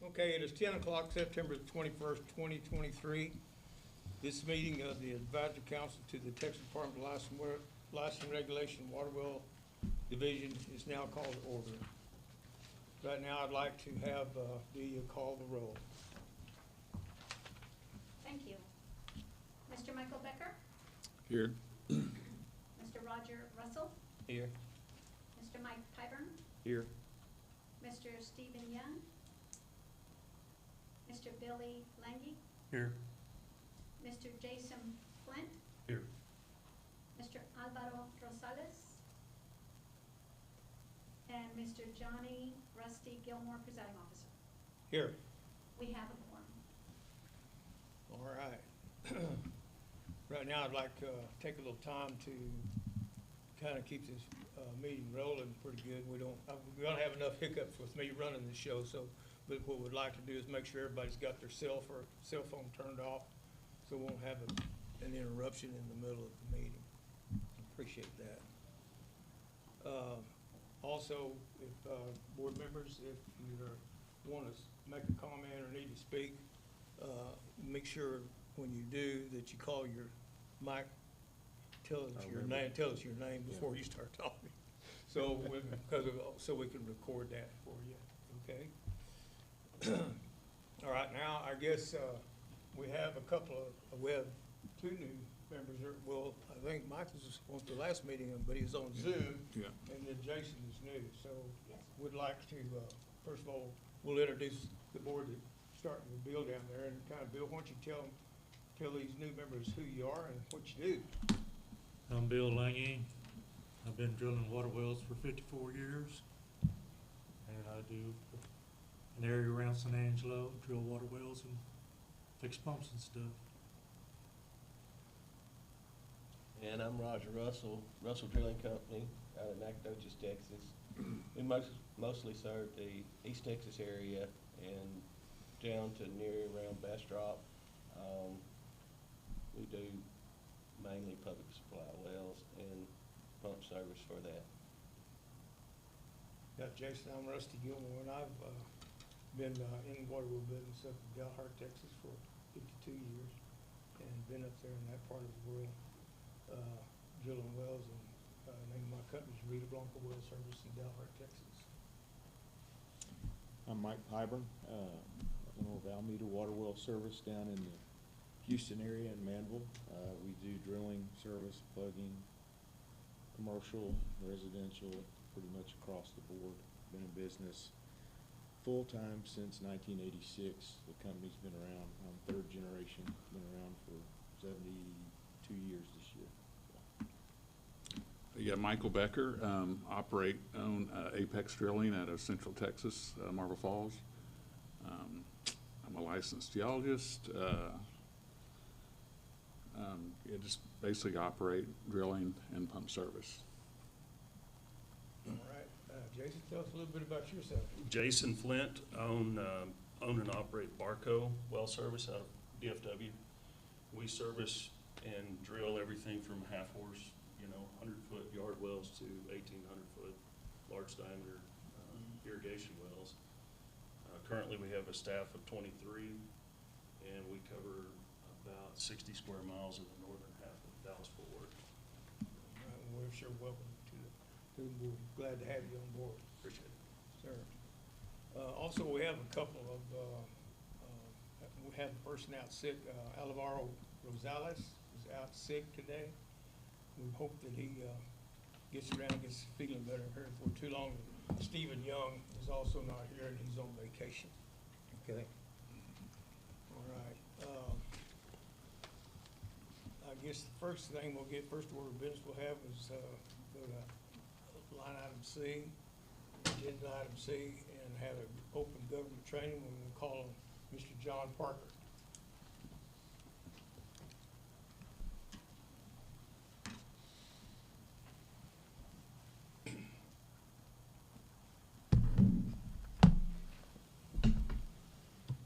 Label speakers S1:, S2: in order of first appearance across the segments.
S1: Okay, it is 10 o'clock, September the 21st, 2023. This meeting of the Advisory Council to the Texas Department of Licensing Regulation Water Well Division is now called to order. Right now, I'd like to have Delia call the roll.
S2: Thank you. Mr. Michael Becker?
S3: Here.
S2: Mr. Roger Russell?
S3: Here.
S2: Mr. Mike Pyburn?
S3: Here.
S2: Mr. Stephen Young? Mr. Billy Lange?
S3: Here.
S2: Mr. Jason Flint?
S3: Here.
S2: Mr. Alvaro Rosales? And Mr. Johnny Rusty Gilmore, presiding officer.
S1: Here.
S2: We have a quorum.
S1: All right. Right now, I'd like to take a little time to kind of keep this meeting rolling pretty good. We don't have enough hiccups with me running the show, so, but what we'd like to do is make sure everybody's got their cell phone turned off, so we won't have an interruption in the middle of the meeting. Appreciate that. Also, if board members, if you want to make a comment or need to speak, make sure when you do that you call your mic, tell us your name before you start talking. So so we can record that for you, okay? All right, now I guess we have we have two new members. Well, I think Mike was on the last meeting, but he's on Zoom. Yeah. And then Jason is new, so we'd like to, first of all, we'll introduce the board that's starting with Bill down there, and kind of, Bill, why don't you tell these new members who you are and what you do?
S4: I'm Bill Lange. I've been drilling water wells for 54 years, and I do an area around San Angelo, drill water wells and fix pumps and stuff.
S5: And I'm Roger Russell, Russell Drilling Company out of Nacogdoches, Texas. We mostly serve the East Texas area and down to near around Bastrop. We do mainly public supply wells and pump service for that.
S1: Yeah, Jason, I'm Rusty Gilmore, and I've been in the water well business up in Delhart, Texas for 52 years, and been up there in that part of the world drilling wells, and the name of my company is Rita Blanca Well Service in Delhart, Texas.
S6: I'm Mike Pyburn, owner of Alameda Water Well Service down in the Houston area in Manville. We do drilling, service, plugging, commercial, residential, pretty much across the board. Been in business full-time since 1986. The company's been around, I'm third generation, been around for 72 years this year.
S3: Yeah, Michael Becker, own Apex Drilling out of Central Texas, Marble Falls. I'm a licensed geologist. Yeah, just basically operate drilling and pump service.
S1: All right, Jason, tell us a little bit about yourself.
S7: Jason Flint, own and operate Barco Well Service out of DFW. We service and drill everything from half horse, 100-foot yard wells to 1,800-foot large diameter irrigation wells. Currently, we have a staff of 23, and we cover about 60 square miles of the northern half of Dallas-Fort Worth.
S1: We're sure welcome to we're glad to have you on board.
S7: Appreciate it.
S1: Sir. Also, we have a couple of, we have a person out sick. Alvaro Rosales is out sick today. We hope that he gets around, gets feeling better here for too long. Stephen Young is also not here, and he's on vacation. Okay. All right. I guess the first thing first order of business we'll have is go to line item C, agenda item C, and have an open government training. We're going to call on Mr. John Parker.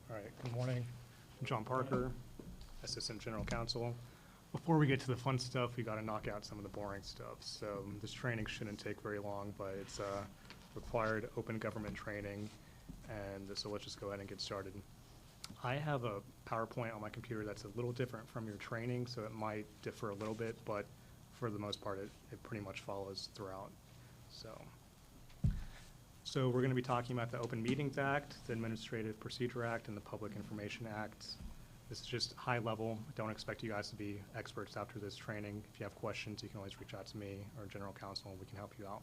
S8: All right, good morning. I'm John Parker, Assistant General Counsel. Before we get to the fun stuff, we got to knock out some of the boring stuff. So this training shouldn't take very long, but it's required open government training, and so let's just go ahead and get started. I have a PowerPoint on my computer that's a little different from your training, so it might differ a little bit, but for the most part, it pretty much follows throughout. So we're going to be talking about the Open Meetings Act, the Administrative Procedure Act, and the Public Information Act. This is just high level. Don't expect you guys to be experts after this training. If you have questions, you can always reach out to me or General Counsel, and we can help you out.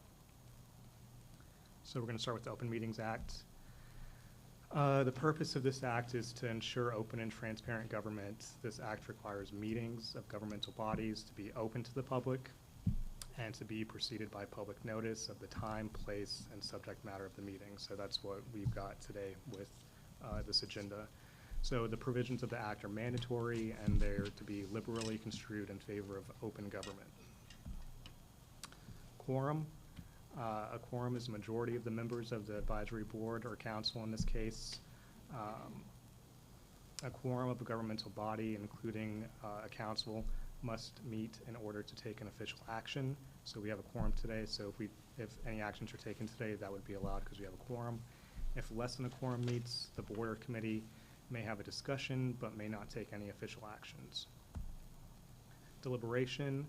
S8: So we're going to start with the Open Meetings Act. The purpose of this act is to ensure open and transparent government. This act requires meetings of governmental bodies to be open to the public and to be preceded by public notice of the time, place, and subject matter of the meeting. So that's what we've got today with this agenda. So the provisions of the act are mandatory, and they're to be liberally construed in favor of open government. Quorum. A quorum is a majority of the members of the advisory board or council in this case. A quorum of a governmental body, including a council, must meet in order to take an official action. So we have a quorum today, so if any actions are taken today, that would be allowed because we have a quorum. If less than a quorum meets, the board or committee may have a discussion but may not take any official actions. Deliberation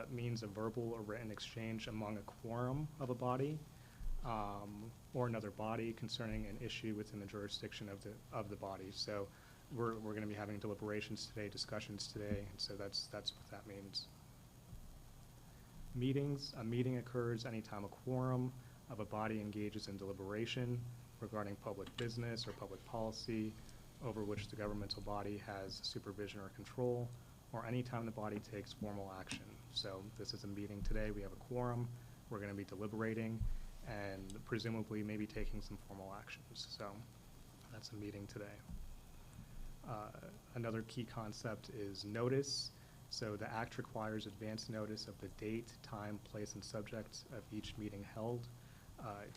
S8: means a verbal or written exchange among a quorum of a body or another body concerning an issue within the jurisdiction of the body. So we're going to be having deliberations today, discussions today, and so that's what that means. Meetings. A meeting occurs anytime a quorum of a body engages in deliberation regarding public business or public policy over which the governmental body has supervision or control, or anytime the body takes formal action. So this is a meeting today. We have a quorum. We're going to be deliberating and presumably maybe taking some formal actions. So that's a meeting today. Another key concept is notice. So the act requires advance notice of the date, time, place, and subject of each meeting held.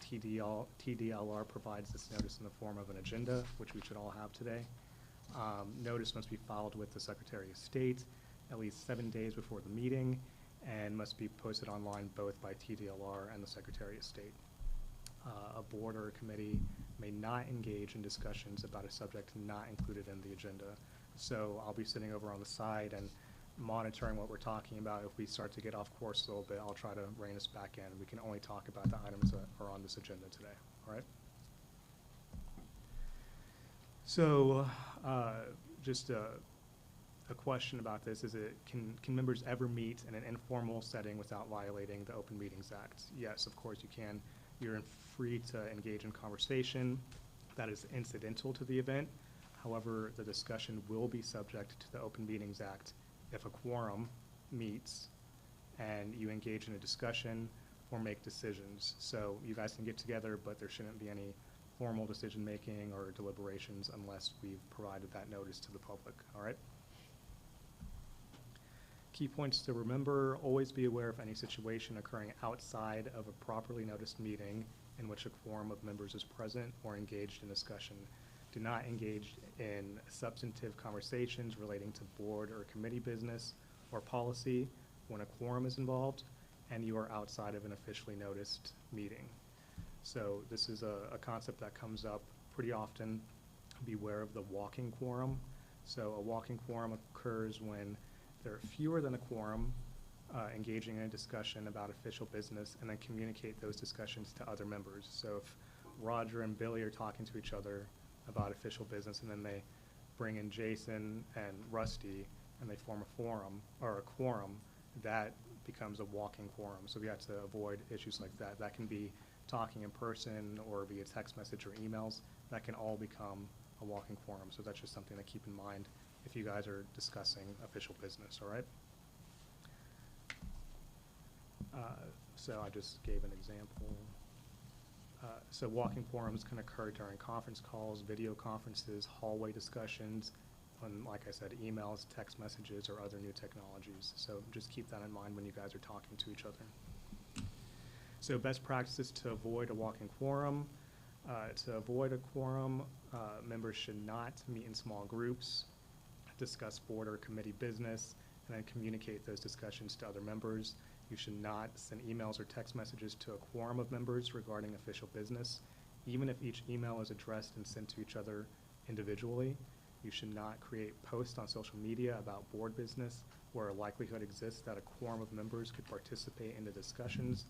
S8: TDLR provides this notice in the form of an agenda, which we should all have today. Notice must be filed with the Secretary of State at least 7 days before the meeting and must be posted online both by TDLR and the Secretary of State. A board or a committee may not engage in discussions about a subject not included in the agenda. So I'll be sitting over on the side and monitoring what we're talking about. If we start to get off course a little bit, I'll try to rein us back in. We can only talk about the items that are on this agenda today, all right? So just a question about this is can members ever meet in an informal setting without violating the Open Meetings Act? Yes, of course you can. You're free to engage in conversation that is incidental to the event. However, the discussion will be subject to the Open Meetings Act if a quorum meets and you engage in a discussion or make decisions. So you guys can get together, but there shouldn't be any formal decision-making or deliberations unless we've provided that notice to the public, all right? Key points to remember: always be aware of any situation occurring outside of a properly noticed meeting in which a quorum of members is present or engaged in discussion. Do not engage in substantive conversations relating to board or committee business or policy when a quorum is involved and you are outside of an officially noticed meeting. So this is a concept that comes up pretty often. Beware of the walking quorum. So a walking quorum occurs when there are fewer than a quorum engaging in a discussion about official business and then communicate those discussions to other members. So if Roger and Billy are talking to each other about official business and then they bring in Jason and Rusty and they form a forum or a quorum, that becomes a walking quorum. So we have to avoid issues like that. That can be talking in person or via text message or emails. That can all become a walking quorum. So that's just something to keep in mind if you guys are discussing official business, all right? So I just gave an example. So walking quorums can occur during conference calls, video conferences, hallway discussions, and like I said, emails, text messages, or other new technologies. So just keep that in mind when you guys are talking to each other. So best practices to avoid a walking quorum. To avoid a quorum, members should not meet in small groups, discuss board or committee business, and then communicate those discussions to other members. You should not send emails or text messages to a quorum of members regarding official business. Even if each email is addressed and sent to each other individually, you should not create posts on social media about board business where a likelihood exists that a quorum of members could participate in the discussions.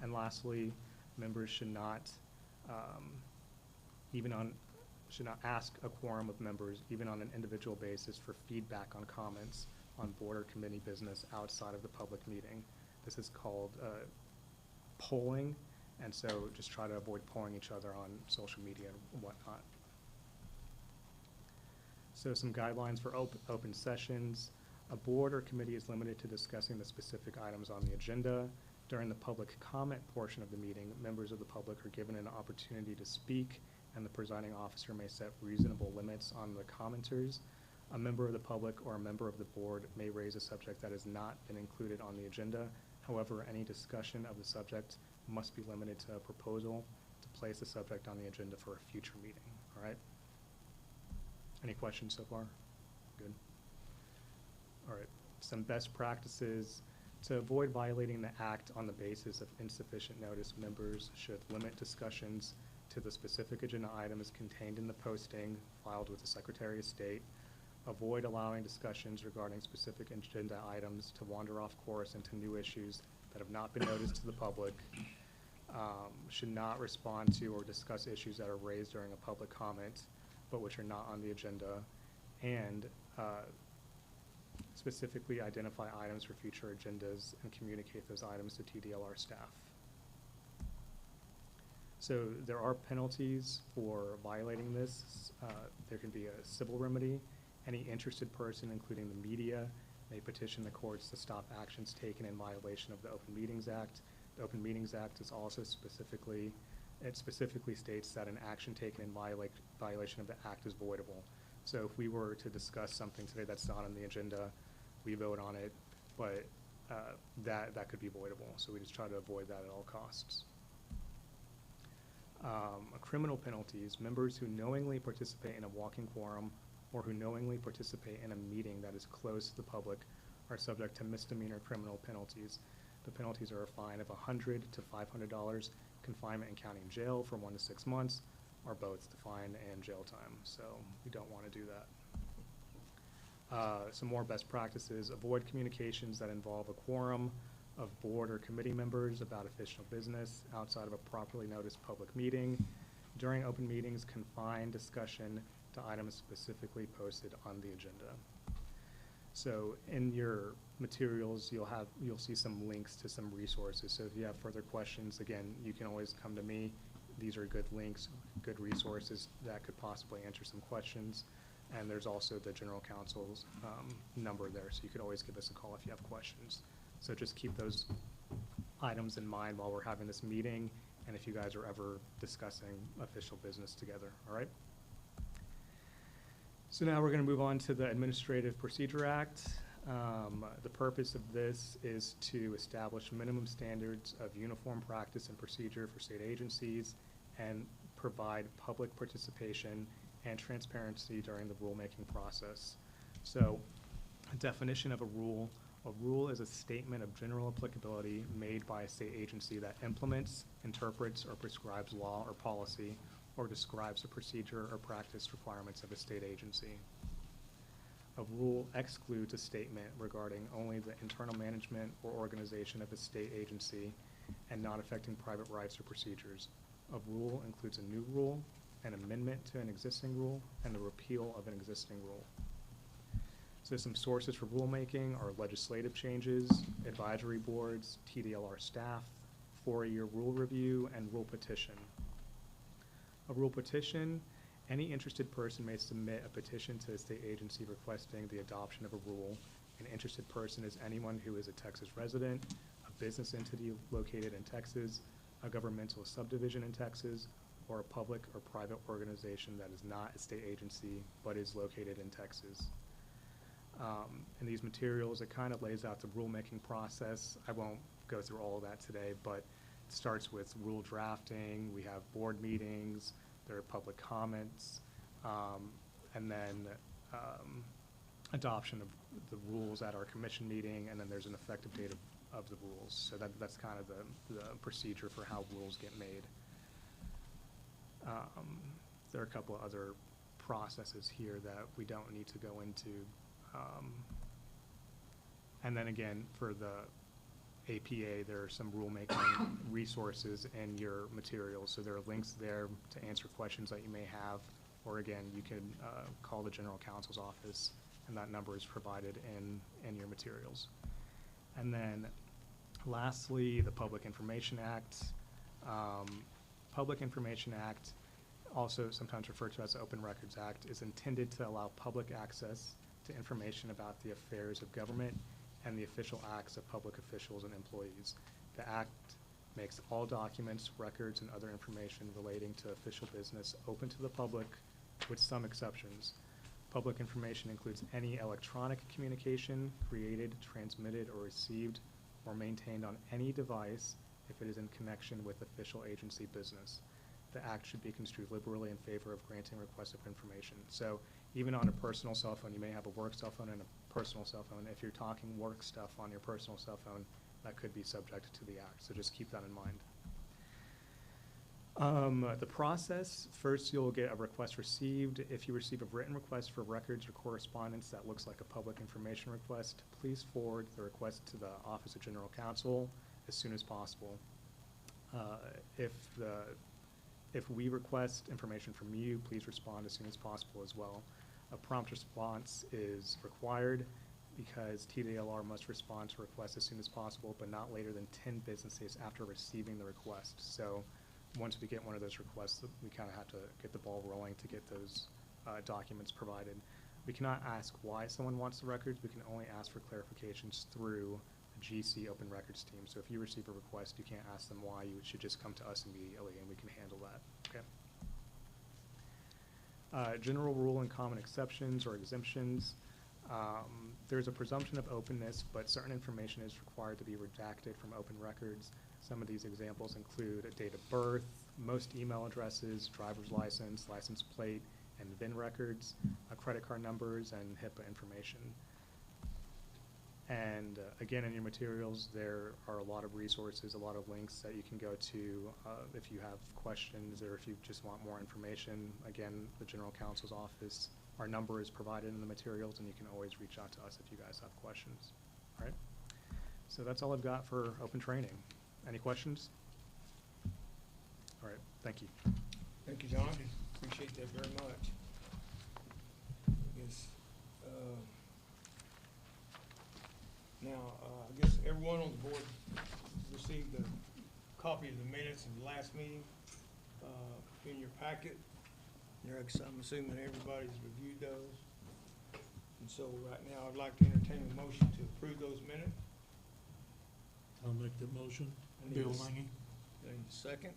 S8: And lastly, members should not, should not ask a quorum of members, even on an individual basis, for feedback on comments on board or committee business outside of the public meeting. This is called polling, and so just try to avoid polling each other on social media and whatnot. So some guidelines for open sessions. A board or committee is limited to discussing the specific items on the agenda. During the public comment portion of the meeting, members of the public are given an opportunity to speak, and the presiding officer may set reasonable limits on the commenters. A member of the public or a member of the board may raise a subject that has not been included on the agenda. However, any discussion of the subject must be limited to a proposal to place the subject on the agenda for a future meeting, all right? Any questions so far? Good. All right, some best practices. To avoid violating the act on the basis of insufficient notice, members should limit discussions to the specific agenda items contained in the posting filed with the Secretary of State. Avoid allowing discussions regarding specific agenda items to wander off course into new issues that have not been noticed to the public. Should not respond to or discuss issues that are raised during a public comment, but which are not on the agenda, and specifically identify items for future agendas and communicate those items to TDLR staff. So there are penalties for violating this. There can be a civil remedy. Any interested person, including the media, may petition the courts to stop actions taken in violation of the Open Meetings Act. The Open Meetings Act is also specifically states that an action taken in violation of the act is voidable. So if we were to discuss something today that's not on the agenda, we vote on it, but that could be voidable. So we just try to avoid that at all costs. Criminal penalties. Members who knowingly participate in a walking quorum or who knowingly participate in a meeting that is closed to the public are subject to misdemeanor criminal penalties. The penalties are a fine of $100 to $500, confinement and county jail from 1 to 6 months, or both the fine and jail time. So we don't want to do that. Some more best practices. Avoid communications that involve a quorum of board or committee members about official business outside of a properly noticed public meeting. During open meetings, confine discussion to items specifically posted on the agenda. So in your materials, you'll see some links to some resources. So if you have further questions, again, you can always come to me. These are good links, good resources that could possibly answer some questions. And there's also the General Counsel's number there, so you could always give us a call if you have questions. So just keep those items in mind while we're having this meeting, and if you guys are ever discussing official business together, all right? So now we're going to move on to the Administrative Procedure Act. The purpose of this is to establish minimum standards of uniform practice and procedure for state agencies and provide public participation and transparency during the rulemaking process. So a definition of a rule is a statement of general applicability made by a state agency that implements, interprets, or prescribes law or policy, or describes the procedure or practice requirements of a state agency. A rule excludes a statement regarding only the internal management or organization of a state agency and not affecting private rights or procedures. A rule includes a new rule, an amendment to an existing rule, and the repeal of an existing rule. So some sources for rulemaking are legislative changes, advisory boards, TDLR staff, 4-year rule review, and rule petition. A rule petition, any interested person may submit a petition to a state agency requesting the adoption of a rule. An interested person is anyone who is a Texas resident, a business entity located in Texas, a governmental subdivision in Texas, or a public or private organization that is not a state agency but is located in Texas. In these materials, it kind of lays out the rulemaking process. I won't go through all of that today, but it starts with rule drafting. We have board meetings, there are public comments, and then adoption of the rules at our commission meeting, and then there's an effective date of the rules. So that's kind of the procedure for how rules get made. There are a couple of other processes here that we don't need to go into. And then again, for the APA, there are some rulemaking resources in your materials. So there are links there to answer questions that you may have. Or again, you can call the General Counsel's office, and that number is provided in your materials. And then lastly, the Public Information Act. Public Information Act, also sometimes referred to as the Open Records Act, is intended to allow public access to information about the affairs of government and the official acts of public officials and employees. The act makes all documents, records, and other information relating to official business open to the public, with some exceptions. Public information includes any electronic communication created, transmitted, or received or maintained on any device if it is in connection with official agency business. The act should be construed liberally in favor of granting requests of information. So even on a personal cell phone, you may have a work cell phone and a personal cell phone. If you're talking work stuff on your personal cell phone, that could be subject to the act. So just keep that in mind. The process, first you'll get a request received. If you receive a written request for records or correspondence that looks like a public information request, please forward the request to the Office of General Counsel as soon as possible. If we request information from you, please respond as soon as possible as well. A prompt response is required because TDLR must respond to requests as soon as possible, but not later than 10 business days after receiving the request. So once we get one of those requests, we kind of have to get the ball rolling to get those documents provided. We cannot ask why someone wants the records. We can only ask for clarifications through the GC Open Records team. So if you receive a request, you can't ask them why. You should just come to us immediately, and we can handle that. Okay. General rule and common exceptions or exemptions. There's a presumption of openness, but certain information is required to be redacted from open records. Some of these examples include a date of birth, most email addresses, driver's license, license plate, and VIN records, credit card numbers, and HIPAA information. And again, in your materials, there are a lot of resources, a lot of links that you can go to if you have questions or if you just want more information. Again, the General Counsel's office, our number is provided in the materials, and you can always reach out to us if you guys have questions. All right? So that's all I've got for open training. Any questions? All right, thank you.
S1: Thank you, John. Appreciate that very much. I guess, I guess everyone on the board received a copy of the minutes of the last meeting in your packet. I'm assuming everybody's reviewed those. And so right now, I'd like to entertain a motion to approve those minutes.
S4: I'll make the motion.
S1: I need
S4: Bill
S1: a s-
S4: Lange.
S1: I need a second.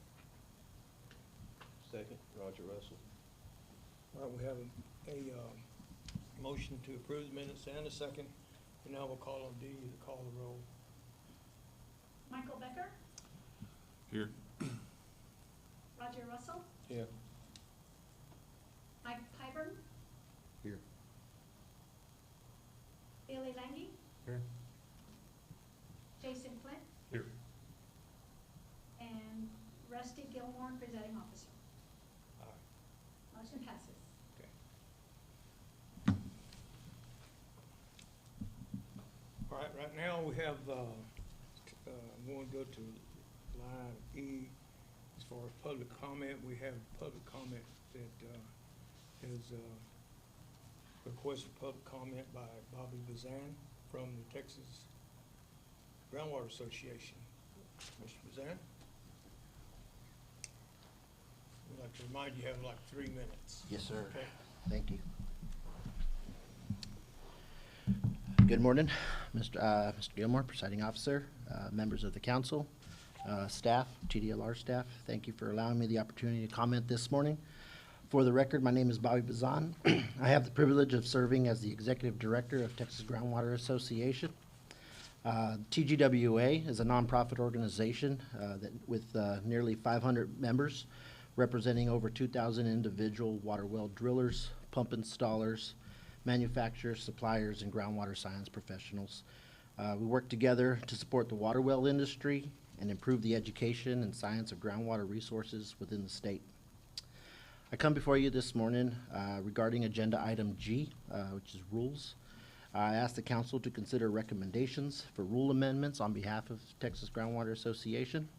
S5: Second, Roger Russell.
S1: All right, we have a motion to approve the minutes and a second. And now we'll call on Dee to call the roll.
S2: Michael Becker,
S3: Here.
S2: Roger Russell,
S5: Here.
S2: Mike Pyburn,
S6: Here.
S2: Billy Lange,
S4: Here.
S2: Jason Flint,
S7: Here.
S2: and Rusty Gilmore, presiding officer.
S1: All right.
S2: Motion passes.
S1: All right, right now we have, I'm going to go to line E. As far as public comment, we have public comment that is request for public comment by Bobby Bazan from the Texas Groundwater Association. Mr. Bazan? I'd like to remind you have like 3 minutes.
S9: Yes, sir.
S1: Okay.
S9: Thank you. Good morning, Mr. Gilmore, presiding officer, members of the council, staff, TDLR staff. Thank you for allowing me the opportunity to comment this morning. For the record, my name is Bobby Bazan. I have the privilege of serving as the executive director of Texas Groundwater Association. TGWA is a nonprofit organization with nearly 500 members, representing over 2,000 individual water well drillers, pump installers, manufacturers, suppliers, and groundwater science professionals. We work together to support the water well industry and improve the education and science of groundwater resources within the state. I come before you this morning regarding Agenda Item G, which is rules. I ask the council to consider recommendations for rule amendments on behalf of Texas Groundwater Association.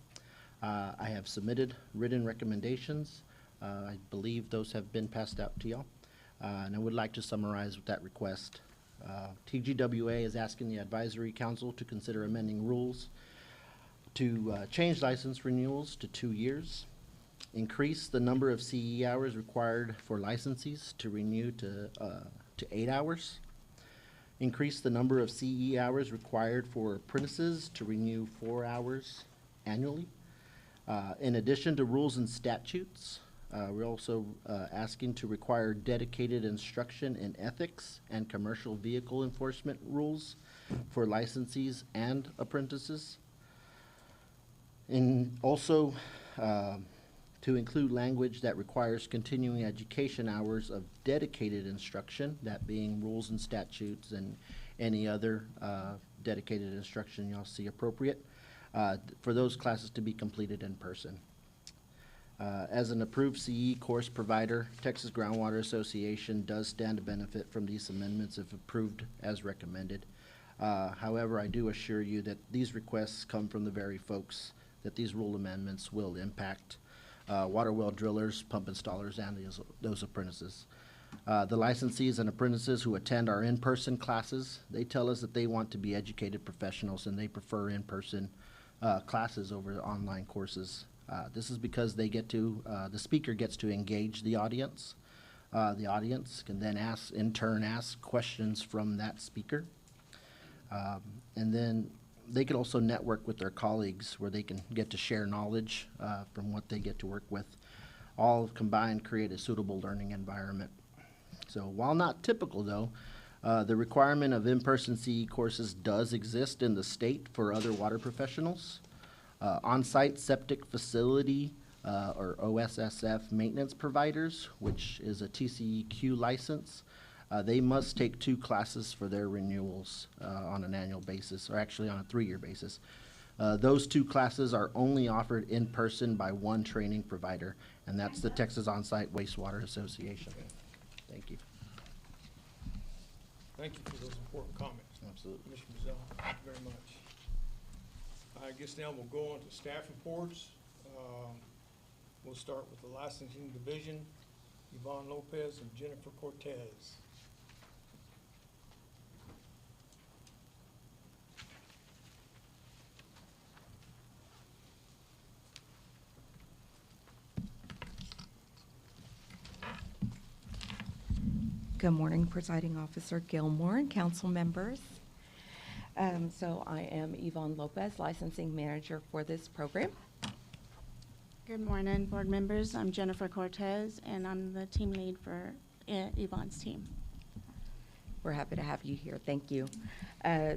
S9: I have submitted written recommendations. I believe those have been passed out to y'all. And I would like to summarize that request. TGWA is asking the advisory council to consider amending rules to change license renewals to 2 years, increase the number of CE hours required for licensees to renew to 8 hours, increase the number of CE hours required for apprentices to renew 4 hours annually. In addition to rules and statutes, we're also asking to require dedicated instruction in ethics and commercial vehicle enforcement rules for licensees and apprentices. And also to include language that requires continuing education hours of dedicated instruction, that being rules and statutes and any other dedicated instruction y'all see appropriate, for those classes to be completed in person. As an approved CE course provider, Texas Groundwater Association does stand to benefit from these amendments if approved as recommended. However, I do assure you that these requests come from the very folks that these rule amendments will impact: water well drillers, pump installers, and those apprentices. The licensees and apprentices who attend our in-person classes, they tell us that they want to be educated professionals and they prefer in-person classes over online courses. This is because they get to, the speaker gets to engage the audience. The audience can then in turn ask questions from that speaker. And then they could also network with their colleagues where they can get to share knowledge from what they get to work with. All combined create a suitable learning environment. So while not typical though, the requirement of in-person CE courses does exist in the state for other water professionals. On-site septic facility or OSSF maintenance providers, which is a TCEQ license, they must take 2 classes for their renewals on an annual basis, or actually on a 3-year basis. Those 2 classes are only offered in person by one training provider, and that's the Texas On-Site Wastewater Association. Thank you.
S1: Thank you for those important comments.
S9: Absolutely.
S1: Commissioner Zell, thank you very much. I guess now we'll go on to staff reports. We'll start with the licensing division, Yvonne Lopez and Jennifer Cortez.
S10: Good morning, Presiding Officer Gilmore and council members. So I am Yvonne Lopez, Licensing Manager for this program.
S11: Good morning, board members. I'm Jennifer Cortez, and I'm the team lead for Yvonne's team.
S10: We're happy to have you here. Thank you.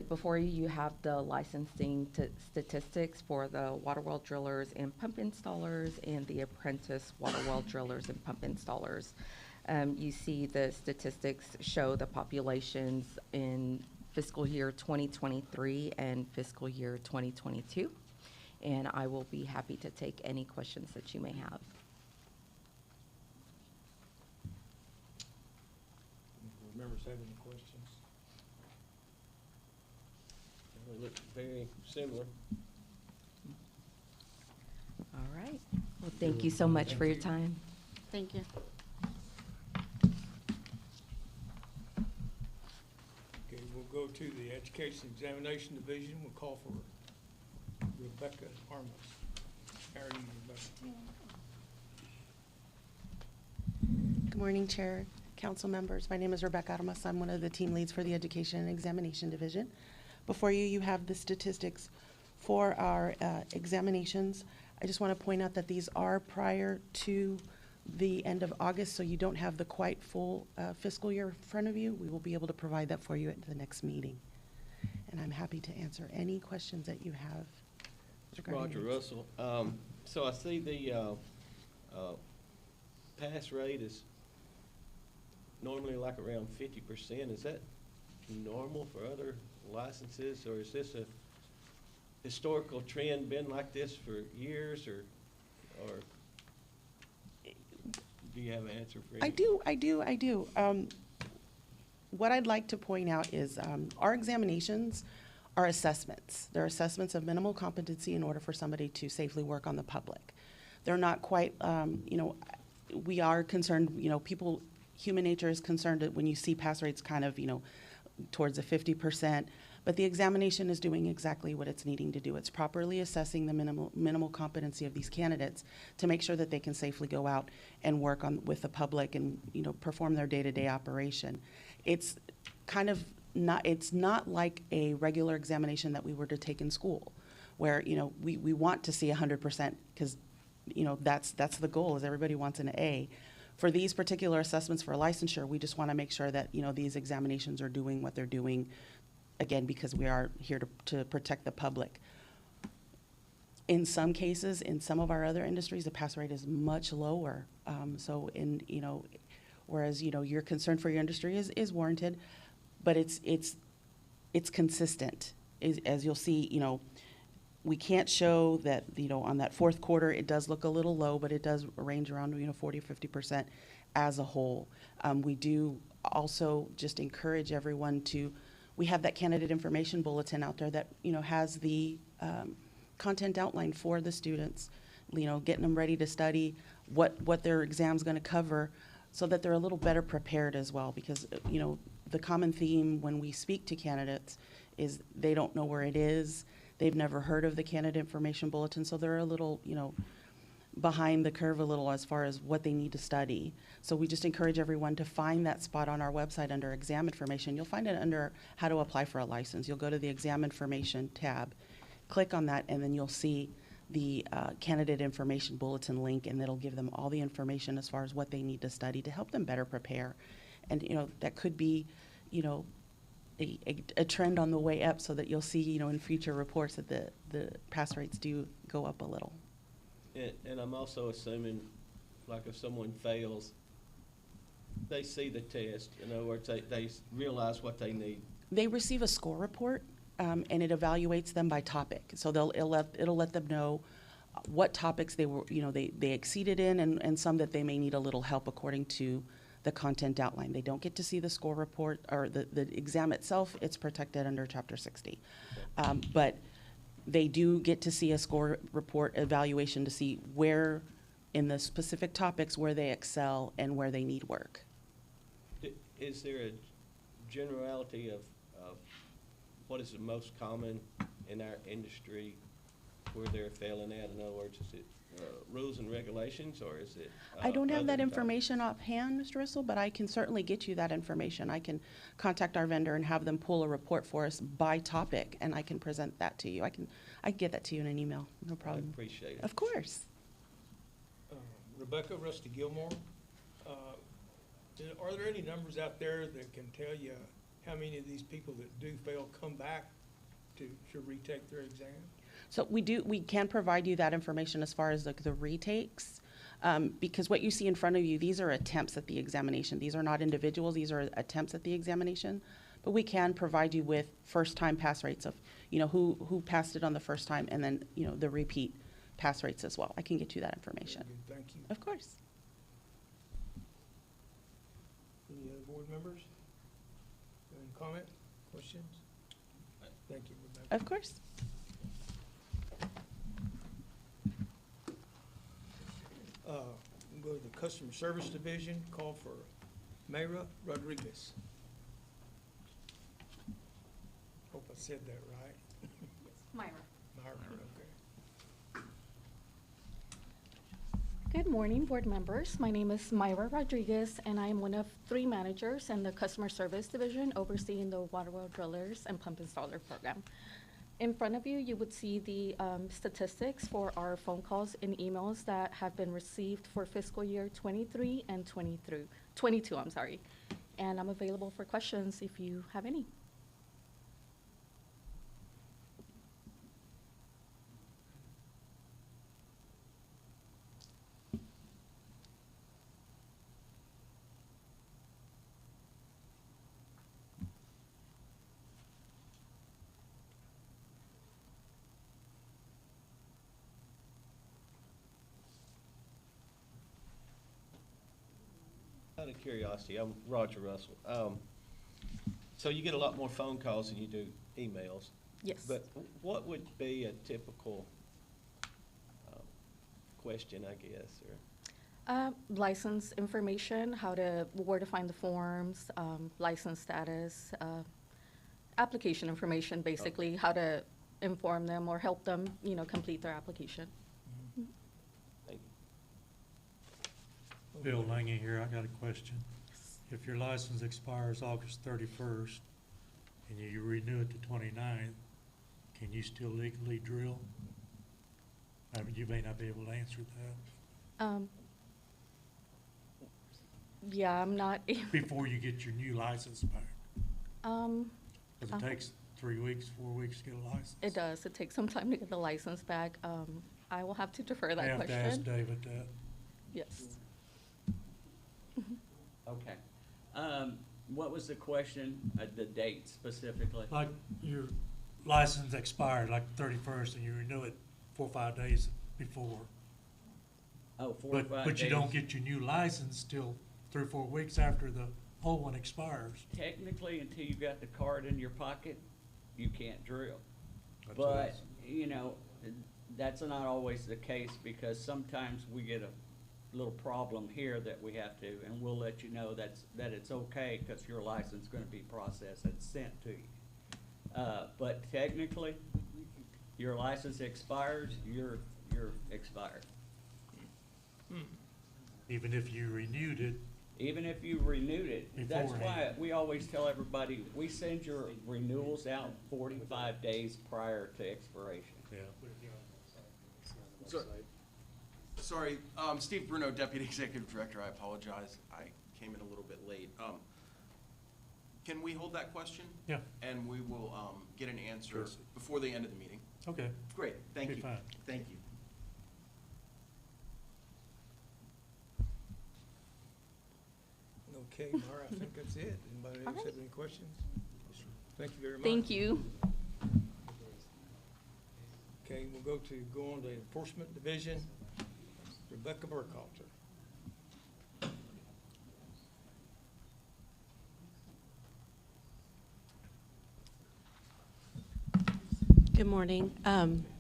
S10: Before you have the licensing statistics for the water well drillers and pump installers and the apprentice water well drillers and pump installers. You see the statistics show the populations in fiscal year 2023 and fiscal year 2022. And I will be happy to take any questions that you may have.
S1: Board members have any questions?
S5: They look very similar.
S10: All right. Well, thank you so much for your time.
S11: Thank you.
S1: Okay, we'll go to the Education Examination Division. We'll call for Rebecca Armas. How are you, Rebecca?
S12: Good morning, Chair, council members. My name is Rebecca Armas. I'm one of the team leads for the Education and Examination Division. Before you, you have the statistics for our examinations. I just want to point out that these are prior to the end of August, so you don't have the quite full fiscal year in front of you. We will be able to provide that for you at the next meeting. And I'm happy to answer any questions that you have.
S5: Roger Russell. So I see the pass rate is normally like around 50%. Is that normal for other licenses, or is this a historical trend, been like this for years, or do Do you have an answer for
S12: I
S5: any?
S12: I do. What I'd like to point out is our examinations are assessments. They're assessments of minimal competency in order for somebody to safely work on the public. They're not quite, we are concerned, people, human nature is concerned that when you see pass rates kind of, towards the 50%, but the examination is doing exactly what it's needing to do. It's properly assessing the minimal competency of these candidates to make sure that they can safely go out and work with the public and, perform their day-to-day operation. It's kind of not, it's not like a regular examination that we were to take in school, where, we want to see 100% because, that's the goal, is everybody wants an A. For these particular assessments for licensure, we just want to make sure that, these examinations are doing what they're doing, again, because we are here to protect the public. In some cases, in some of our other industries, the pass rate is much lower. Whereas, your concern for your industry is warranted, but it's consistent. As you'll see, we can't show that, on that fourth quarter, it does look a little low, but it does range around, 40 or 50% as a whole. We do also just encourage everyone we have that candidate information bulletin out there that, has the content outline for the students, getting them ready to study, what their exam's gonna cover, so that they're a little better prepared as well. Because, the common theme when we speak to candidates is they don't know where it is. They've never heard of the candidate information bulletin, so they're a little, behind the curve a little as far as what they need to study. So we just encourage everyone to find that spot on our website under exam information. You'll find it under how to apply for a license. You'll go to the exam information tab, click on that, and then you'll see the candidate information bulletin link, and it'll give them all the information as far as what they need to study to help them better prepare. And, that could be, a trend on the way up, so that you'll see, in future reports that the pass rates do go up a little.
S5: And I'm also assuming, like if someone fails, they see the test, in other words, they realize what they need.
S12: They receive a score report, and it evaluates them by topic. So it'll let them know what topics they were, they exceeded in, and some that they may need a little help according to the content outline. They don't get to see the score report or the exam itself. It's protected under Chapter 60. But they do get to see a score report evaluation to see where in the specific topics where they excel and where they need work.
S5: Is there a generality of what is the most common in our industry where they're failing at? In other words, is it rules and regulations, or is it?
S12: I don't have
S5: other
S12: that
S5: topics?
S12: information offhand, Mr. Russell, but I can certainly get you that information. I can contact our vendor and have them pull a report for us by topic, and I can present that to you. I can get that to you in an email, no
S5: I
S12: problem.
S5: appreciate it.
S12: Of course.
S1: Rebecca, Rusty Gilmore, are there any numbers out there that can tell you how many of these people that do fail come back to retake their exam?
S12: So we can provide you that information as far as the retakes, because what you see in front of you, these are attempts at the examination. These are not individuals, these are attempts at the examination. But we can provide you with first-time pass rates of, who passed it on the first time, and then, the repeat pass rates as well. I can get you that information.
S1: Very good, thank you.
S12: Of course.
S1: Any other board members? Any comment, questions? Thank you, Rebecca.
S12: Of course.
S1: We'll go to the Customer Service Division, call for Mayra Rodriguez. Hope I said that right.
S2: Myra.
S1: Myra, okay.
S13: Good morning, board members. My name is Myra Rodriguez, and I am one of 3 managers in the Customer Service Division overseeing the water well drillers and pump installer program. In front of you, you would see the statistics for our phone calls and emails that have been received for fiscal year 23 and 22, I'm sorry. And I'm available for questions if you have any.
S5: Out of curiosity, I'm Roger Russell. So you get a lot more phone calls than you do emails.
S13: Yes.
S5: But what would be a typical question, I guess, or?
S13: License information, where to find the forms, license status, application information, basically, how to inform them or help them, complete their application.
S5: Thank you.
S4: Bill Lange here, I got a question. If your license expires August 31st and you renew it to 29th, can you still legally drill? I mean, you may not be able to answer that.
S13: Yeah, I'm not,
S4: Before you get your new license back. Because it
S13: uh-huh.
S4: takes 3 weeks, 4 weeks to get a license.
S13: It does. It takes some time to get the license back. I will have to defer that
S4: I have
S13: question.
S4: to ask David that.
S13: Yes.
S14: Okay. What was the question, the date specifically?
S4: Like your license expired like 31st and you renew it 4 or 5 days before.
S14: Oh, 4 or 5 days.
S4: But you don't get your new license till 3 or 4 weeks after the old one expires.
S14: Technically, until you got the card in your pocket, you can't drill.
S4: That's
S14: But,
S4: it.
S14: that's not always the case because sometimes we get a little problem here that we have to, and we'll let you know that it's okay because your license is gonna be processed and sent to you. But technically, your license expires, you're expired.
S4: Even if you renewed it,
S14: Even if you renewed it, that's why
S4: Beforehand.
S14: we always tell everybody, we send your renewals out 45 days prior to expiration.
S4: yeah.
S15: So- Sorry, Steve Bruno, Deputy Executive Director, I apologize, I came in a little bit late. Can we hold that question?
S4: Yeah.
S15: And we will get an answer
S4: Sure.
S15: before the end of the meeting?
S4: Okay.
S15: Great, thank
S4: Be
S15: you.
S4: fine.
S15: Thank you.
S1: Okay, Mara, I think that's it. Anybody else
S13: All
S1: have any questions? Thank you very much.
S13: Thank you.
S1: Okay, we'll go on to Enforcement Division. Rebecca Burkhalter.
S12: Good morning.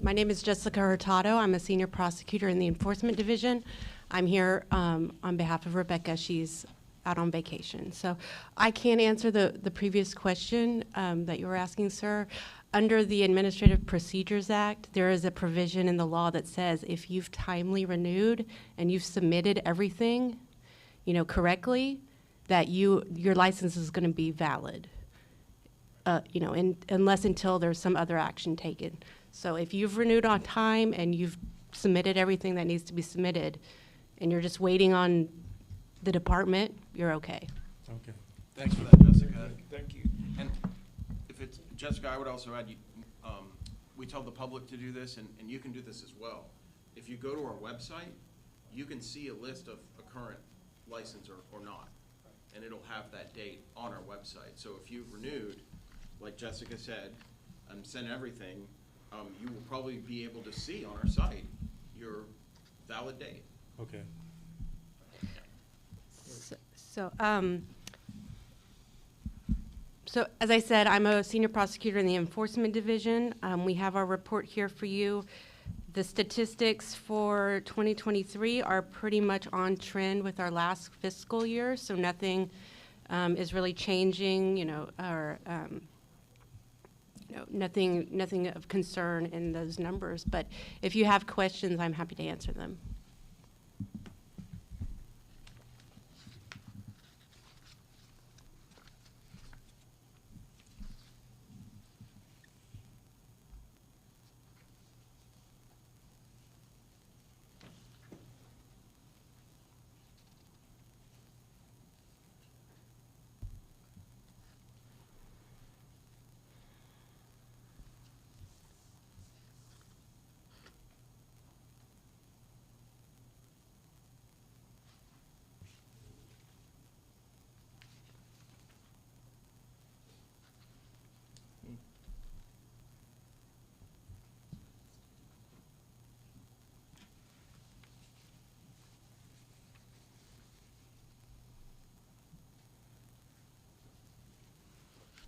S12: My name is Jessica Hurtado. I'm a senior prosecutor in the Enforcement Division. I'm here on behalf of Rebecca. She's out on vacation. So I can't answer the previous question that you were asking, sir. Under the Administrative Procedures Act, there is a provision in the law that says if you've timely renewed and you've submitted everything, correctly, that your license is going to be valid. Unless until there's some other action taken. So if you've renewed on time and you've submitted everything that needs to be submitted, and you're just waiting on the department, you're okay.
S4: Okay.
S15: Thanks for that, Jessica.
S1: Thank you.
S15: And if it's, Jessica, I would also add, we tell the public to do this, and you can do this as well. If you go to our website, you can see a list of a current license or not, and it'll have that date on our website. So if you've renewed, like Jessica said, and sent everything, you will probably be able to see on our site your valid date.
S4: Okay.
S12: So as I said, I'm a senior prosecutor in the Enforcement Division. We have our report here for you. The statistics for 2023 are pretty much on trend with our last fiscal year, so nothing is really changing, nothing of concern in those numbers. But if you have questions, I'm happy to answer them.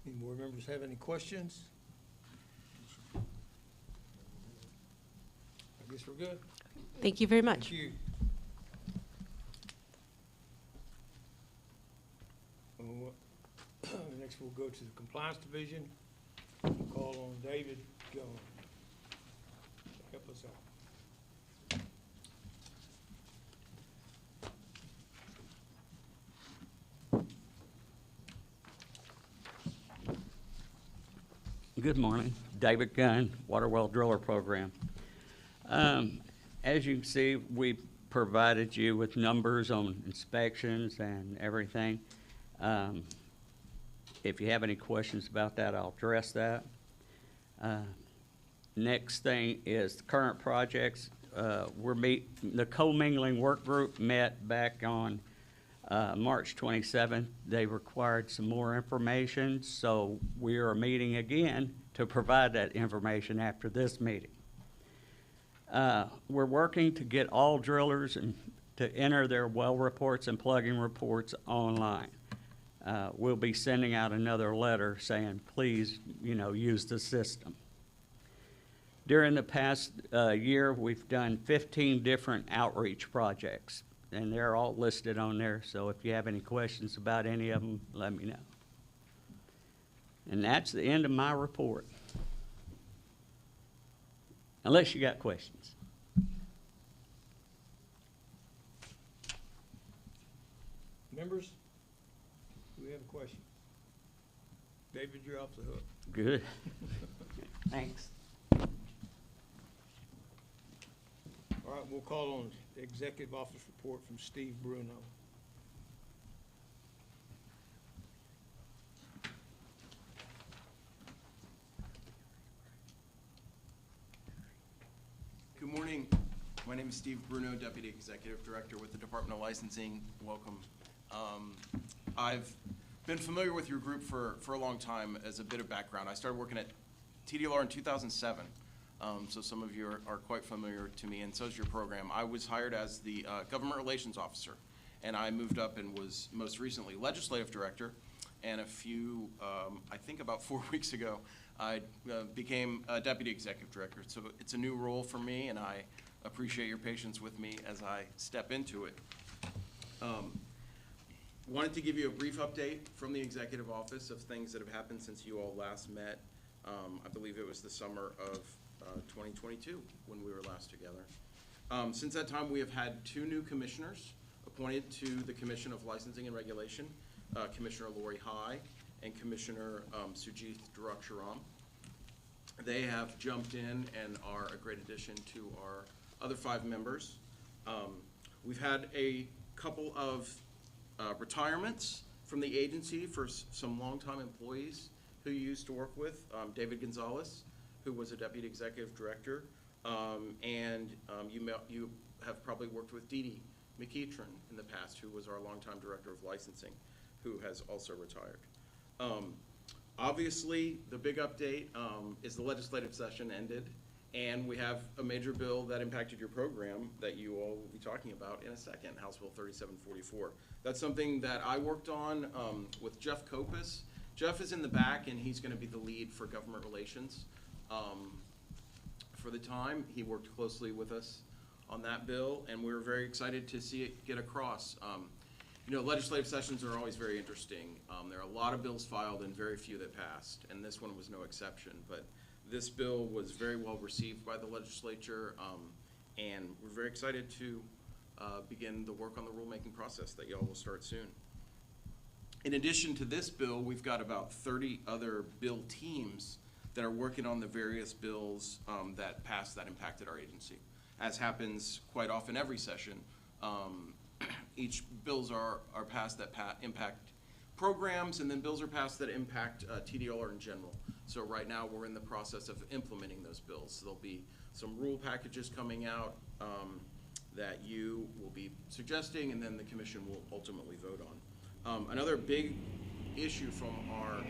S1: Any board members have any questions? I guess we're good.
S12: Thank you very much.
S1: Thank you. Next, we'll go to the Compliance Division. We'll call on David Gillen to help us out.
S14: Good morning. David Gunn, Water Well Driller Program. As you can see, we provided you with numbers on inspections and everything. If you have any questions about that, I'll address that. Next thing is the current projects. The co-mingling work group met back on March 27th. They required some more information, so we are meeting again to provide that information after this meeting. We're working to get all drillers to enter their well reports and plugging reports online. We'll be sending out another letter saying, please, use the system. During the past year, we've done 15 different outreach projects, and they're all listed on there, so if you have any questions about any of them, let me know. And that's the end of my report. Unless you got questions.
S1: Members, do we have a question? David, you're off the hook.
S14: Good. Thanks.
S1: All right, we'll call on the Executive Office report from Steve Bruno.
S15: Good morning. My name is Steve Bruno, Deputy Executive Director with the Department of Licensing. Welcome. I've been familiar with your group for a long time. As a bit of background, I started working at TDLR in 2007, so some of you are quite familiar to me, and so is your program. I was hired as the Government Relations Officer, and I moved up and was most recently Legislative Director, and I think about 4 weeks ago, I became Deputy Executive Director. So it's a new role for me, and I appreciate your patience with me as I step into it. Wanted to give you a brief update from the Executive Office of things that have happened since you all last met. I believe it was the summer of 2022 when we were last together. Since that time, we have had 2 new commissioners appointed to the Commission of Licensing and Regulation, Commissioner Lori High and Commissioner Sujith Duraksharam. They have jumped in and are a great addition to our other 5 members. We've had a couple of retirements from the agency for some longtime employees who you used to work with. David Gonzalez, who was a Deputy Executive Director, and you have probably worked with Dee Dee McEachran in the past, who was our longtime Director of Licensing, who has also retired. Obviously, the big update is the legislative session ended, and we have a major bill that impacted your program that you all will be talking about in a second, House Bill 3744. That's something that I worked on with Jeff Kopis. Jeff is in the back, and he's going to be the lead for government relations for the time. He worked closely with us on that bill, and we were very excited to see it get across. Legislative sessions are always very interesting. There are a lot of bills filed and very few that passed, and this one was no exception. But this bill was very well received by the legislature, and we're very excited to begin the work on the rulemaking process that y'all will start soon. In addition to this bill, we've got about 30 other bill teams that are working on the various bills that passed that impacted our agency. As happens quite often every session, each bills are passed that impact programs, and then bills are passed that impact TDLR in general. So right now we're in the process of implementing those bills. So there'll be some rule packages coming out that you will be suggesting, and then the commission will ultimately vote on. Another big issue from our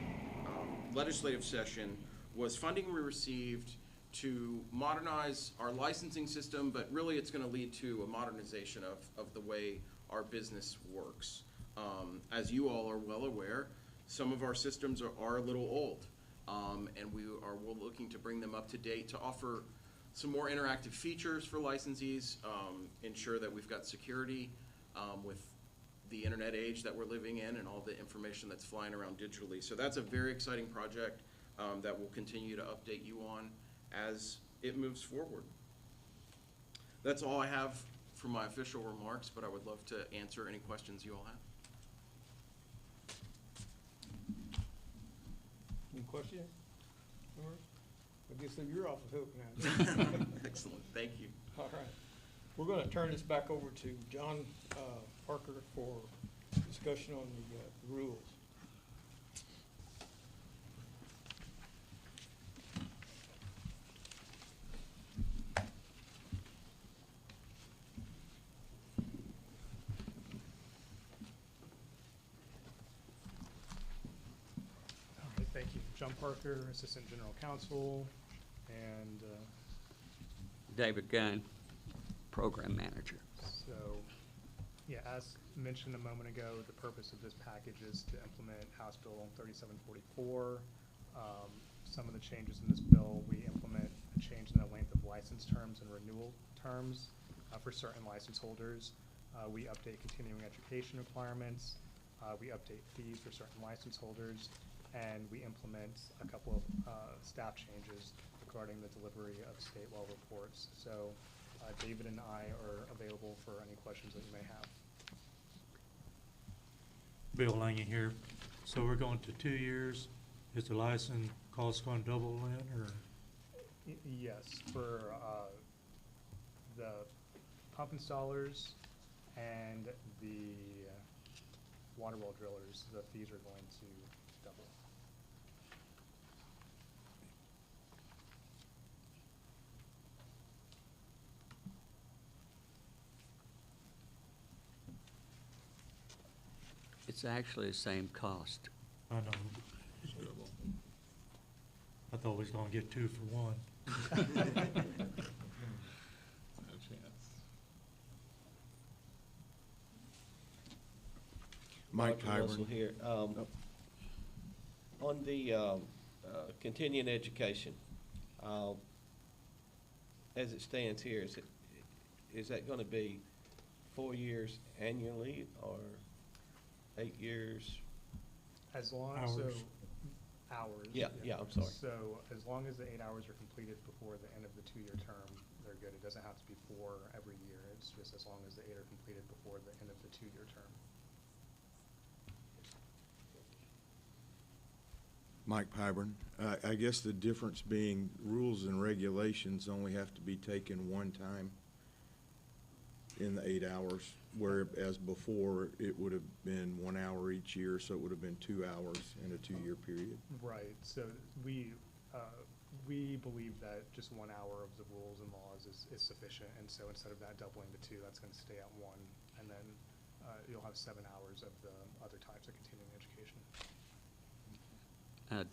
S15: legislative session was funding we received to modernize our licensing system, but really it's going to lead to a modernization of the way our business works. As you all are well aware, some of our systems are a little old, and we're looking to bring them up to date to offer some more interactive features for licensees, ensure that we've got security with the internet age that we're living in and all the information that's flying around digitally. So that's a very exciting project that we'll continue to update you on as it moves forward. That's all I have for my official remarks, but I would love to answer any questions you all have.
S1: Any questions? I guess that you're off the hook now.
S15: Excellent, thank you.
S1: All right. We're gonna turn this back over to John Parker for discussion on the rules.
S8: All right, thank you. John Parker, Assistant General Counsel, and
S14: David Gunn, Program Manager.
S8: so, yeah, as mentioned a moment ago, the purpose of this package is to implement House Bill 3744. Some of the changes in this bill, we implement a change in the length of license terms and renewal terms for certain license holders. We update continuing education requirements. We update fees for certain license holders, and we implement a couple of staff changes regarding the delivery of state law reports. So David and I are available for any questions that you may have.
S4: Bill Lange here. So we're going to 2 years. Is the license cost going to double then, or?
S8: Yes, for the pump installers and the water well drillers, the fees are going to double.
S14: It's actually the same cost.
S4: I know. I thought we was gonna get 2 for 1.
S3: No chance.
S5: Mike Russell here. On the continuing education, as it stands here, is that going to be 4 years annually or 8 years?
S8: As long,
S4: Hours.
S8: so, hours.
S5: Yeah, I'm sorry.
S8: So as long as the 8 hours are completed before the end of the 2-year term, they're good. It doesn't have to be 4 every year. It's just as long as the 8 are completed before the end of the 2-year term.
S6: Mike Pyburn, I guess the difference being rules and regulations only have to be taken one time in the 8 hours, whereas before it would have been 1 hour each year, so it would have been 2 hours in a 2-year period.
S8: Right, so we believe that just 1 hour of the rules and laws is sufficient, and so instead of that doubling to 2, that's gonna stay at 1, and then you'll have 7 hours of the other types of continuing education.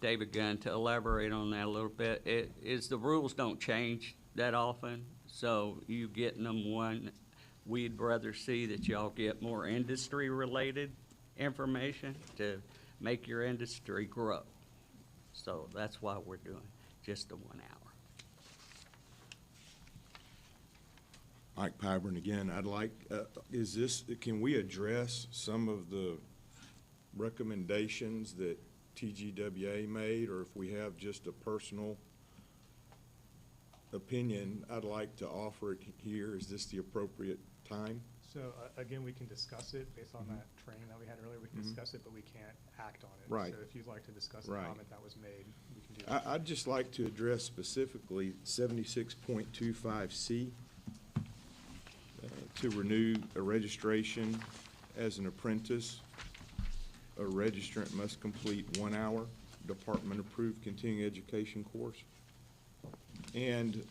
S14: David Gunn, to elaborate on that a little bit, the rules don't change that often, so you getting them one, we'd rather see that y'all get more industry-related information to make your industry grow. So that's why we're doing just the 1 hour.
S6: Mike Pyburn again, I'd like, can we address some of the recommendations that TGWA made, or if we have just a personal opinion, I'd like to offer it here. Is this the appropriate time?
S8: So again, we can discuss it based on that training that we had earlier. We can discuss it, but we can't act on it.
S6: Right.
S8: So if you'd like to discuss the
S6: Right.
S8: comment that was made, we can do that.
S6: I'd just like to address specifically 76.25C, to renew a registration as an apprentice. A registrant must complete 1 hour department-approved continuing education course. And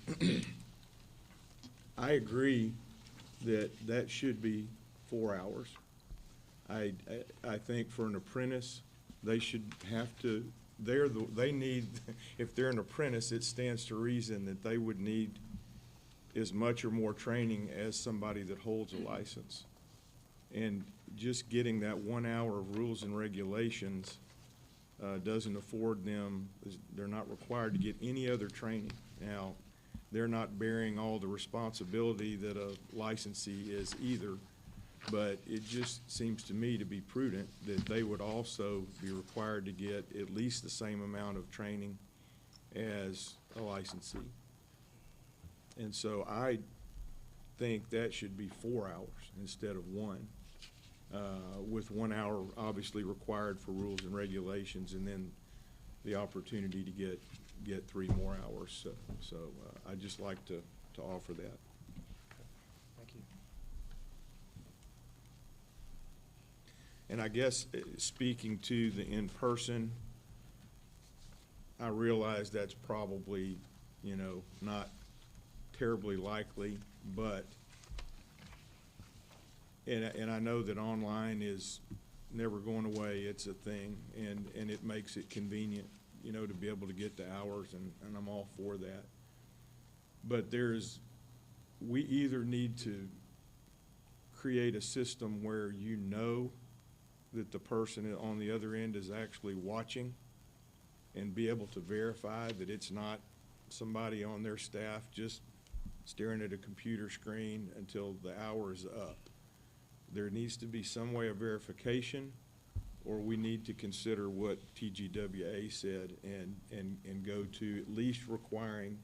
S6: I agree that should be 4 hours. I think for an apprentice, they should have to, they need, if they're an apprentice, it stands to reason that they would need as much or more training as somebody that holds a license. And just getting that 1 hour of rules and regulations doesn't afford them, they're not required to get any other training. Now, they're not bearing all the responsibility that a licensee is either, but it just seems to me to be prudent that they would also be required to get at least the same amount of training as a licensee. And so I think that should be 4 hours instead of 1, with 1 hour obviously required for rules and regulations, and then the opportunity to get 3 more hours. So I'd just like to offer that.
S8: Thank you.
S6: And I guess, speaking to the in-person, I realize that's probably, not terribly likely, but, and I know that online is never going away, it's a thing, and it makes it convenient, to be able to get the hours, and I'm all for that. But we either need to create a system where that the person on the other end is actually watching and be able to verify that it's not somebody on their staff just staring at a computer screen until the hour is up. There needs to be some way of verification, or we need to consider what TGWA said and go to at least requiring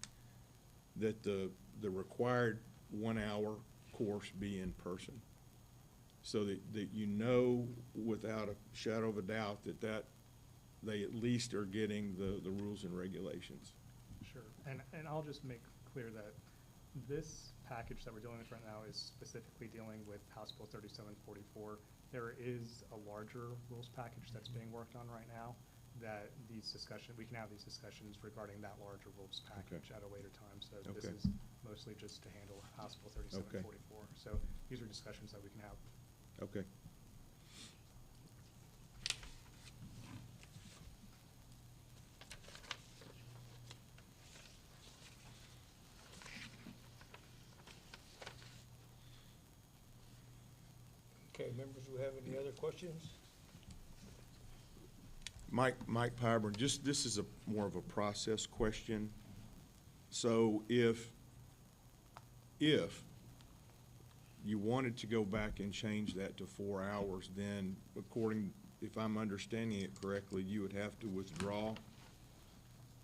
S6: that the required 1 hour course be in person. So that without a shadow of a doubt that they at least are getting the rules and regulations.
S8: Sure, and I'll just make clear that this package that we're dealing with right now is specifically dealing with House Bill 3744. There is a larger rules package that's being worked on right now that we can have these discussions regarding that larger rules package at a later time. So this is mostly just to handle House Bill 3744. So these are discussions that we can have.
S6: Okay.
S1: Okay, members, do we have any other questions?
S6: Mike Pyburn, this is more of a process question. So if you wanted to go back and change that to 4 hours, then if I'm understanding it correctly, you would have to withdraw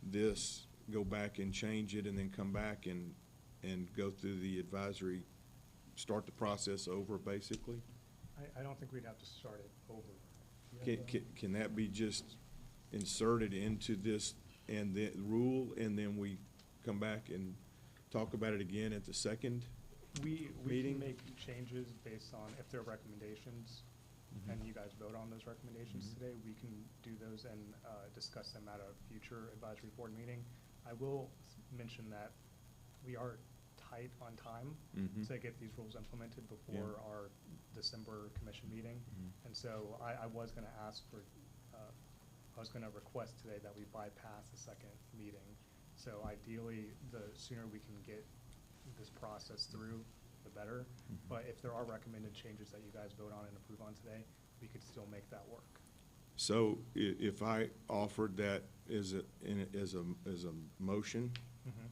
S6: this, go back and change it, and then come back and go through the advisory, start the process over, basically?
S8: I don't think we'd have to start it over.
S6: Can that be just inserted into this and the rule, and then we come back and talk about it again at the second
S8: We
S6: meeting?
S8: can make changes based on if there are recommendations, and you guys vote on those recommendations today, we can do those and discuss them at a future advisory board meeting. I will mention that we are tight on time to get these rules implemented before our December commission meeting. And so I was gonna ask for, I was gonna request today that we bypass the second meeting. So ideally, the sooner we can get this process through, the better. But if there are recommended changes that you guys vote on and approve on today, we could still make that work.
S6: So if I offered that as a motion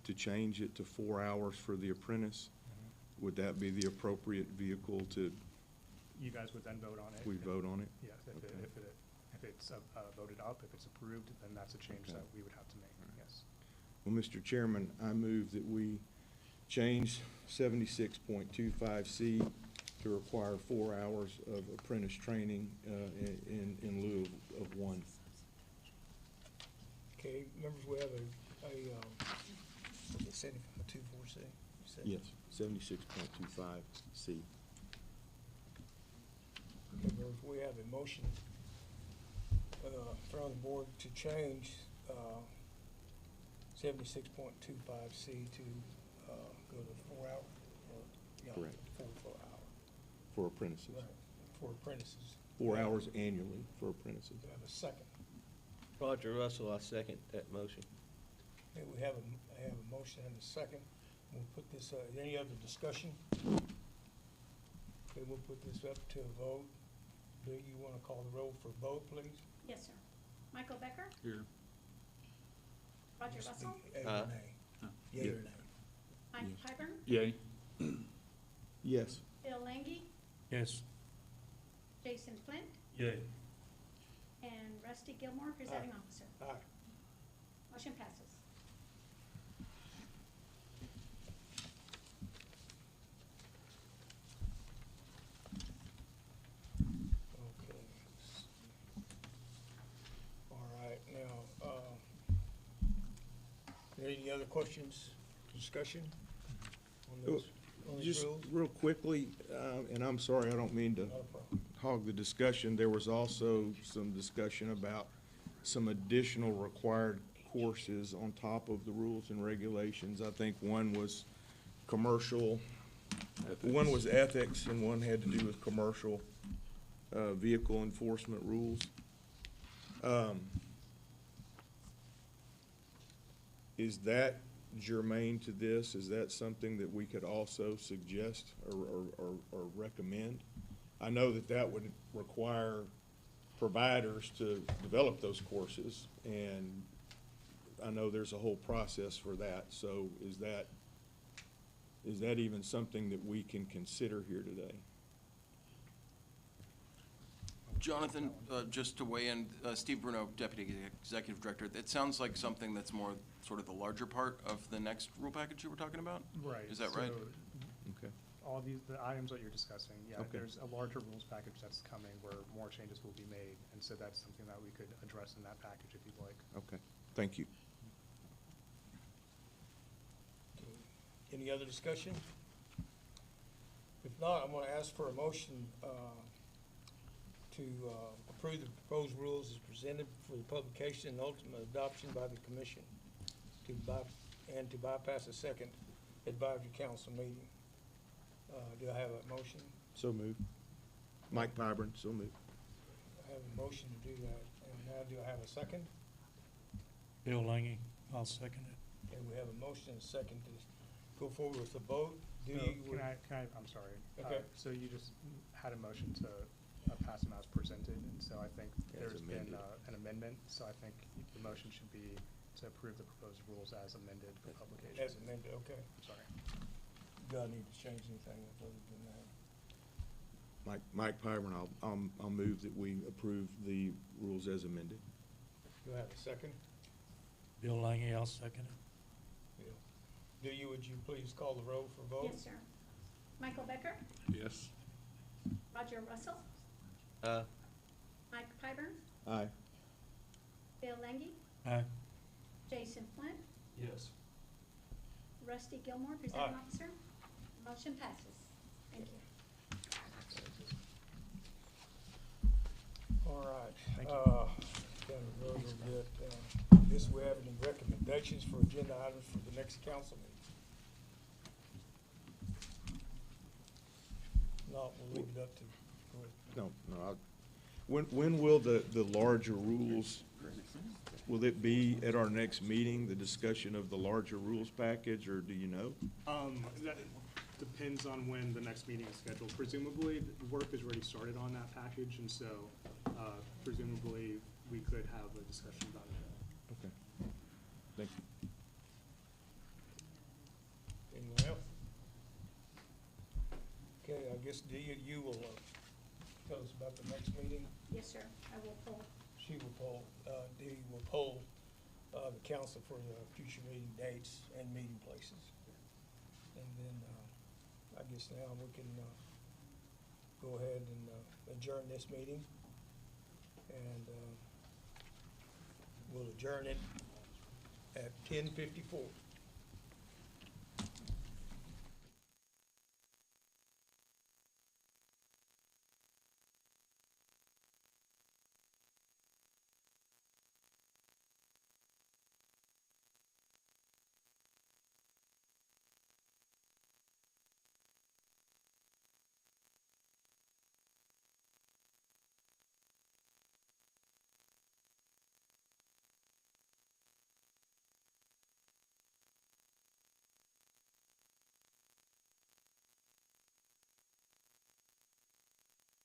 S6: to change it to 4 hours for the apprentice, would that be the appropriate vehicle to?
S8: You guys would then vote on it?
S6: We vote on it?
S8: Yes, if it's voted up, if it's approved, then that's a change that we would have to make, yes.
S6: Well, Mr. Chairman, I move that we change 76.25C to require 4 hours of apprentice training in lieu of 1.
S1: Okay, members, we have a 7524C.
S6: Yes, 76.25C.
S1: Okay, members, we have a motion from the board to change 76.25C to go to 4 hour,
S6: Correct.
S1: 4 hour.
S6: For apprentices.
S1: Right, for apprentices.
S6: 4 hours annually for apprentices.
S1: We have a second.
S5: Roger Russell, I second that motion.
S1: Okay, I have a motion and a second. We'll put this, any other discussion? Okay, we'll put this up to a vote. Do you want to call the roll for vote, please?
S2: Yes, sir. Michael Becker?
S3: Here.
S2: Roger Russell,
S1: Yea or nay?
S3: Huh.
S1: Yea or nay?
S2: Mike Pyburn,
S3: Yay.
S6: Yes.
S2: Bill Langy,
S4: Yes.
S2: Jason Flint,
S7: Yay.
S2: and Rusty Gilmore, presiding officer.
S1: Aye.
S2: Motion passes.
S1: Okay. All right, now, any other questions, discussion on those
S6: Just
S1: rules?
S6: real quickly, and I'm sorry, I don't mean to
S1: Not a problem.
S6: hog the discussion. There was also some discussion about some additional required courses on top of the rules and regulations. I think one was commercial, one was ethics, and one had to do with commercial vehicle enforcement rules. Is that germane to this? Is that something that we could also suggest or recommend? I know that that would require providers to develop those courses, and I know there's a whole process for that. So is that even something that we can consider here today?
S15: Jonathan, just to weigh in, Steve Bruno, Deputy Executive Director, it sounds like something that's more sort of the larger part of the next rule package you were talking about?
S8: Right.
S15: Is that right?
S8: So
S6: Okay.
S8: all these, the items that you're discussing, yeah,
S6: Okay.
S8: there's a larger rules package that's coming where more changes will be made, and so that's something that we could address in that package if you'd like.
S6: Okay, thank you.
S1: Any other discussion? If not, I'm gonna ask for a motion, to, approve the proposed rules as presented for the publication and ultimate adoption by the commission to bypass a second advisory council meeting. Do I have a motion?
S6: So moved. Mike Pyburn, so moved.
S1: I have a motion to do that, and now do I have a second?
S4: Bill Langy, I'll second it.
S1: Okay, we have a motion and a second to go forward with the vote. Do
S8: So
S1: you,
S8: I'm sorry.
S1: Okay.
S8: So you just had a motion to pass them as presented, and so I think
S6: As
S8: there's been
S6: amended.
S8: an amendment, so I think the motion should be to approve the proposed rules as amended for publication.
S1: as amended, okay.
S8: I'm sorry.
S1: Do I need to change anything other than that?
S6: Mike Pyburn, I'll move that we approve the rules as amended.
S1: Do I have a second?
S4: Bill Langy, I'll second it.
S1: Yeah. Would you please call the roll for vote?
S2: Yes, sir. Michael Becker,
S3: Yes.
S2: Roger Russell, Mike Pyburn,
S6: Aye.
S2: Bill Langy,
S4: Aye.
S2: Jason Flint,
S7: Yes.
S2: Rusty Gilmore, presiding
S1: Aye.
S2: officer. Motion passes. Thank you.
S1: All right.
S8: Thank you.
S1: Kind of run a little bit. Guess we have any recommendations for agenda items for the next council meeting? No, we'll leave it up to, go ahead.
S6: No, when will the larger rules, will it be at our next meeting, the discussion of the larger rules package, or do you know?
S8: That depends on when the next meeting is scheduled. Presumably, the work has already started on that package, and so presumably, we could have a discussion about it.
S6: Okay, thank you.
S1: Anyone else? Okay, I guess you will tell us about the next meeting.
S2: Yes, sir. I will pull.
S1: She will poll, Dee will poll the council for the future meeting dates and meeting places. And then, I guess now we can go ahead and adjourn this meeting. And we'll adjourn it at 10:54.